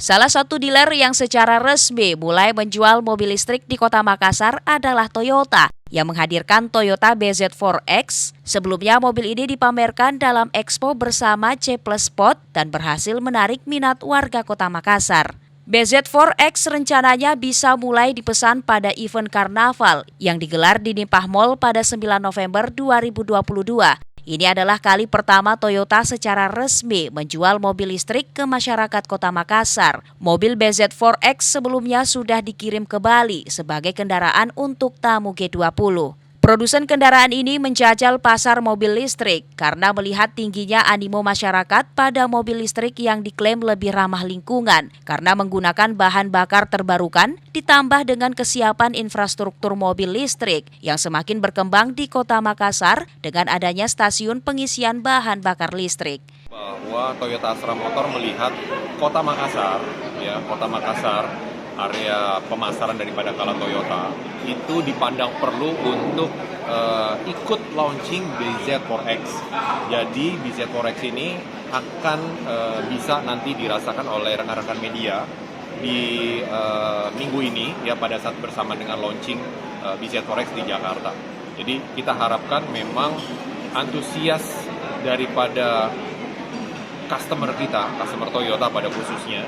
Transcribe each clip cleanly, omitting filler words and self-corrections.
Salah satu dealer yang secara resmi mulai menjual mobil listrik di Kota Makassar adalah Toyota yang menghadirkan Toyota BZ4X. Sebelumnya mobil ini dipamerkan dalam Expo bersama C+ Spot dan berhasil menarik minat warga Kota Makassar. BZ4X rencananya bisa mulai dipesan pada event karnaval yang digelar di Nippah Mall pada 9 November 2022. Ini adalah kali pertama Toyota secara resmi menjual mobil listrik ke masyarakat Kota Makassar. Mobil BZ4X sebelumnya sudah dikirim ke Bali sebagai kendaraan untuk tamu G20. Produsen kendaraan ini menjajal pasar mobil listrik karena melihat tingginya animo masyarakat pada mobil listrik yang diklaim lebih ramah lingkungan karena menggunakan bahan bakar terbarukan ditambah dengan kesiapan infrastruktur mobil listrik yang semakin berkembang di Kota Makassar dengan adanya stasiun pengisian bahan bakar listrik. Bahwa Toyota Astra Motor melihat Kota Makassar, area pemasaran daripada Kala Toyota itu dipandang perlu untuk ikut launching BZ4X. Jadi BZ4X ini akan bisa nanti dirasakan oleh rekan-rekan media di minggu ini ya pada saat bersama dengan launching BZ4X di Jakarta. Jadi kita harapkan memang antusias daripada customer Toyota pada khususnya,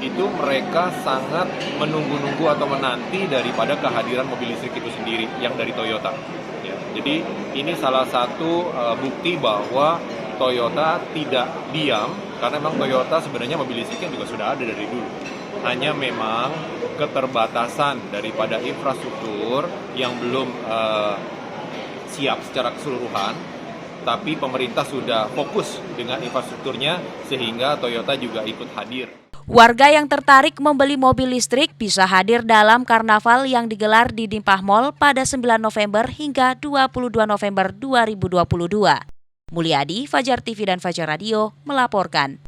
itu mereka sangat menunggu-nunggu atau menanti daripada kehadiran mobil listrik itu sendiri yang dari Toyota. Ya, jadi ini salah satu bukti bahwa Toyota tidak diam, karena memang Toyota sebenarnya mobil listriknya juga sudah ada dari dulu. Hanya memang keterbatasan daripada infrastruktur yang belum siap secara keseluruhan, tapi pemerintah sudah fokus dengan infrastrukturnya sehingga Toyota juga ikut hadir. Warga yang tertarik membeli mobil listrik bisa hadir dalam karnaval yang digelar di Nippah Mall pada 9 November hingga 22 November 2022. Mulyadi, Fajar TV dan Fajar Radio melaporkan.